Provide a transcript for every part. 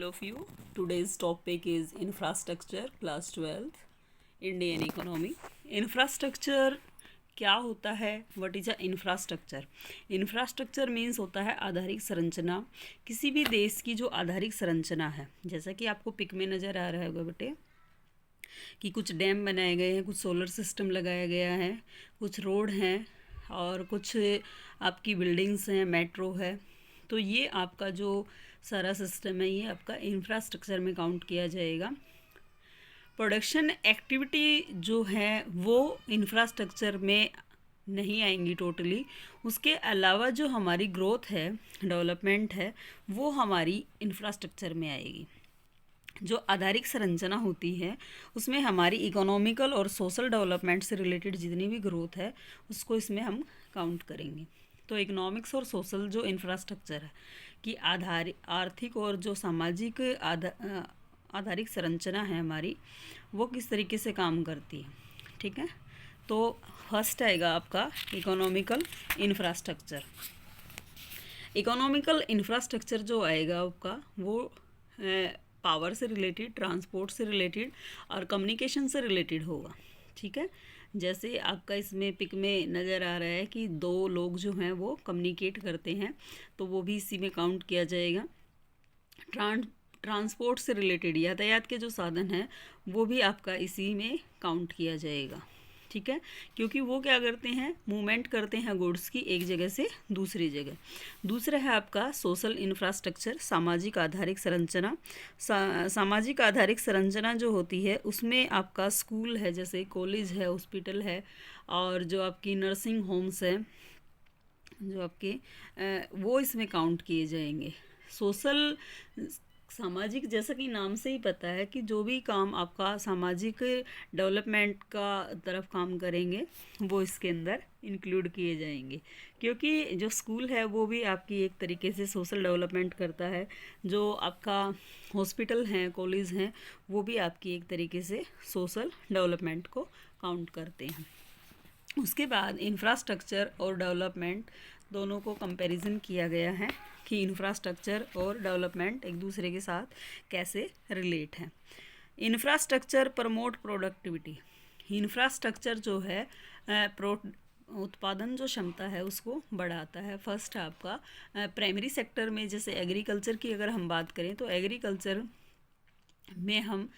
All of you, today's topic is infrastructure, class 12th, Indian economy. Infrastructure क्या होता है? What is a infrastructure? Infrastructure means होता है आधारिक संरचना। किसी भी देश की जो आधारिक संरचना है, जैसा कि आपको पिक में नज़र आ रहा होगा बेटे कि कुछ डैम बनाए गए हैं, कुछ सोलर सिस्टम लगाया गया है, कुछ रोड हैं और कुछ आपकी बिल्डिंग्स हैं, मेट्रो है। तो ये आपका जो सारा सिस्टम है ये आपका इंफ्रास्ट्रक्चर में काउंट किया जाएगा। प्रोडक्शन एक्टिविटी जो है वो इंफ्रास्ट्रक्चर में नहीं आएंगी टोटली। उसके अलावा जो हमारी ग्रोथ है, डेवलपमेंट है, वो हमारी इंफ्रास्ट्रक्चर में आएगी। जो आधारिक संरचना होती है उसमें हमारी इकोनॉमिकल और सोशल डेवलपमेंट से रिलेटेड जितनी भी ग्रोथ है उसको इसमें हम काउंट करेंगे। तो इकोनॉमिक्स और सोशल जो इंफ्रास्ट्रक्चर है कि आर्थिक और जो सामाजिक आधारिक संरचना है हमारी, वो किस तरीके से काम करती है। ठीक है, तो फर्स्ट आएगा आपका इकोनॉमिकल इंफ्रास्ट्रक्चर। इकोनॉमिकल इंफ्रास्ट्रक्चर जो आएगा आपका वो पावर से रिलेटेड, ट्रांसपोर्ट से रिलेटेड और कम्युनिकेशन से रिलेटेड होगा। ठीक है, जैसे आपका इसमें पिक में नज़र आ रहा है कि दो लोग जो हैं वो कम्युनिकेट करते हैं, तो वो भी इसी में काउंट किया जाएगा। ट्रांसपोर्ट से रिलेटेड यातायात के जो साधन हैं वो भी आपका इसी में काउंट किया जाएगा। ठीक है, क्योंकि वो क्या करते हैं, मूवमेंट करते हैं गुड्स की एक जगह से दूसरी जगह। दूसरा है आपका सोशल इंफ्रास्ट्रक्चर, सामाजिक आधारिक संरचना। सामाजिक आधारिक संरचना जो होती है उसमें आपका स्कूल है, जैसे कॉलेज है, हॉस्पिटल है, और जो आपकी नर्सिंग होम्स है, जो आपके वो इसमें काउंट किए जाएंगे। सोशल सामाजिक, जैसा कि नाम से ही पता है कि जो भी काम आपका सामाजिक डेवलपमेंट का तरफ काम करेंगे वो इसके अंदर इंक्लूड किए जाएंगे, क्योंकि जो स्कूल है वो भी आपकी एक तरीके से सोशल डेवलपमेंट करता है। जो आपका हॉस्पिटल हैं, कॉलेज हैं, वो भी आपकी एक तरीके से सोशल डेवलपमेंट को काउंट करते हैं। उसके बाद इंफ्रास्ट्रक्चर और डेवलपमेंट दोनों को कंपैरिजन किया गया है कि इंफ्रास्ट्रक्चर और डेवलपमेंट एक दूसरे के साथ कैसे रिलेट हैं। Infrastructure promote productivity. इंफ्रास्ट्रक्चर जो है उत्पादन जो क्षमता है उसको बढ़ाता है। फर्स्ट है आपका प्राइमरी सेक्टर में, जैसे एग्रीकल्चर की अगर हम बात करें तो एग्रीकल्चर में हम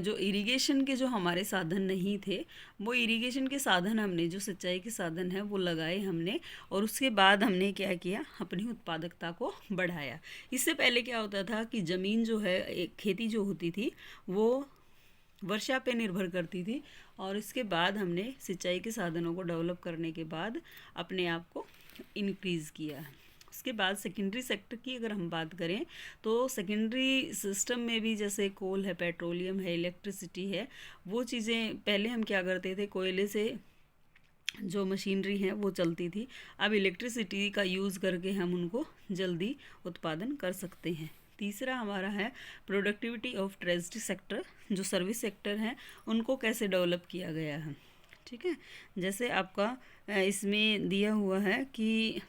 जो इरिगेशन के जो हमारे साधन नहीं थे, वो इरिगेशन के साधन हमने, जो सिंचाई के साधन हैं वो लगाए हमने, और उसके बाद हमने क्या किया, अपनी उत्पादकता को बढ़ाया। इससे पहले क्या होता था कि ज़मीन जो है, खेती जो होती थी वो वर्षा पे निर्भर करती थी, और इसके बाद हमने सिंचाई के साधनों को डेवलप करने के बाद अपने आप को इनक्रीज़ किया। उसके बाद सेकेंडरी सेक्टर की अगर हम बात करें तो सेकेंडरी सिस्टम में भी जैसे कोल है, पेट्रोलियम है, इलेक्ट्रिसिटी है, वो चीज़ें पहले हम क्या करते थे, कोयले से जो मशीनरी है वो चलती थी। अब इलेक्ट्रिसिटी का यूज़ करके हम उनको जल्दी उत्पादन कर सकते हैं। तीसरा हमारा है प्रोडक्टिविटी ऑफ ट्रेजरी सेक्टर, जो सर्विस सेक्टर हैं उनको कैसे डेवलप किया गया है। ठीक है, जैसे आपका इसमें दिया हुआ है कि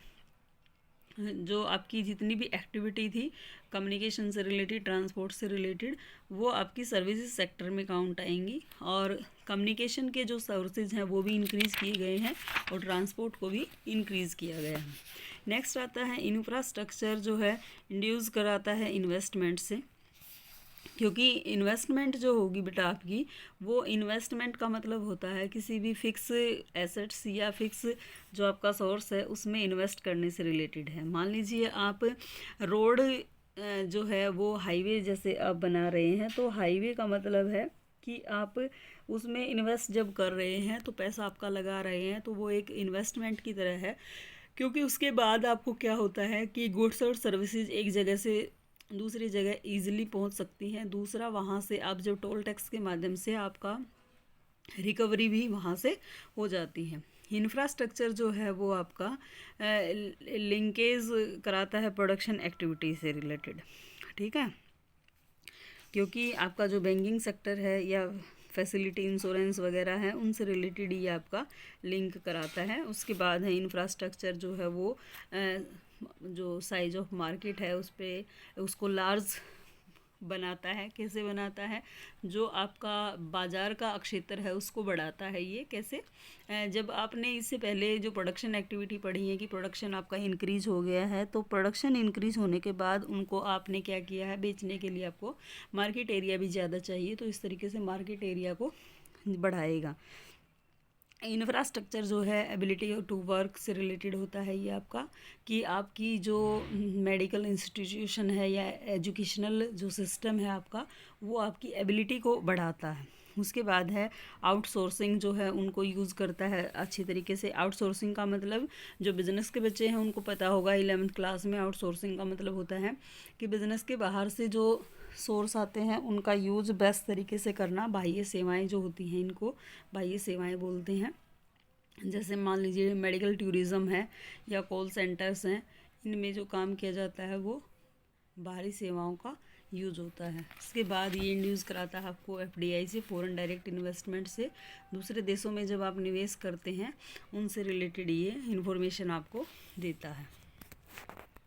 जो आपकी जितनी भी एक्टिविटी थी कम्युनिकेशन से रिलेटेड, ट्रांसपोर्ट से रिलेटेड, वो आपकी सर्विसेज सेक्टर में काउंट आएंगी, और कम्युनिकेशन के जो सोर्सेज हैं वो भी इंक्रीज़ किए गए हैं और ट्रांसपोर्ट को भी इंक्रीज़ किया गया है। नेक्स्ट आता है इंफ्रास्ट्रक्चर जो है इंड्यूस कराता है इन्वेस्टमेंट से, क्योंकि इन्वेस्टमेंट जो होगी बेटा आपकी, वो इन्वेस्टमेंट का मतलब होता है किसी भी फिक्स एसेट्स या फिक्स जो आपका सोर्स है उसमें इन्वेस्ट करने से रिलेटेड है। मान लीजिए आप रोड जो है वो हाईवे जैसे आप बना रहे हैं, तो हाईवे का मतलब है कि आप उसमें इन्वेस्ट जब कर रहे हैं तो पैसा आपका लगा रहे हैं, तो वो एक इन्वेस्टमेंट की तरह है, क्योंकि उसके बाद आपको क्या होता है कि गुड्स और सर्विसेज एक जगह से दूसरी जगह ईजिली पहुंच सकती हैं। दूसरा, वहाँ से आप जो टोल टैक्स के माध्यम से आपका रिकवरी भी वहाँ से हो जाती है। इंफ्रास्ट्रक्चर जो है वो आपका लिंकेज कराता है प्रोडक्शन एक्टिविटी से रिलेटेड। ठीक है, क्योंकि आपका जो बैंकिंग सेक्टर है या फैसिलिटी इंश्योरेंस वगैरह है उनसे रिलेटेड ये आपका लिंक कराता है। उसके बाद है इंफ्रास्ट्रक्चर जो है वो जो साइज ऑफ मार्केट है उस पर उसको लार्ज बनाता है। कैसे बनाता है? जो आपका बाज़ार का क्षेत्र है उसको बढ़ाता है। ये कैसे? जब आपने इससे पहले जो प्रोडक्शन एक्टिविटी पढ़ी है कि प्रोडक्शन आपका इंक्रीज हो गया है, तो प्रोडक्शन इंक्रीज होने के बाद उनको आपने क्या किया है, बेचने के लिए आपको मार्केट एरिया भी ज़्यादा चाहिए, तो इस तरीके से मार्केट एरिया को बढ़ाएगा। इंफ्रास्ट्रक्चर जो है एबिलिटी टू वर्क से रिलेटेड होता है ये आपका, कि आपकी जो मेडिकल इंस्टीट्यूशन है या एजुकेशनल जो सिस्टम है आपका, वो आपकी एबिलिटी को बढ़ाता है। उसके बाद है आउटसोर्सिंग, जो है उनको यूज़ करता है अच्छी तरीके से। आउटसोर्सिंग का मतलब, जो बिज़नेस के बच्चे हैं उनको पता होगा 11th क्लास में, आउटसोर्सिंग का मतलब होता है कि बिज़नेस के बाहर से जो सोर्स आते हैं उनका यूज़ बेस्ट तरीके से करना। बाह्य सेवाएं जो होती हैं इनको बाह्य सेवाएं बोलते हैं। जैसे मान लीजिए मेडिकल टूरिज़्म है या कॉल सेंटर्स हैं, इनमें जो काम किया जाता है वो बाहरी सेवाओं का यूज़ होता है। इसके बाद ये इंड्यूस कराता है आपको FDI से, फॉरेन डायरेक्ट इन्वेस्टमेंट से। दूसरे देशों में जब आप निवेश करते हैं उनसे रिलेटेड ये इन्फॉर्मेशन आपको देता है।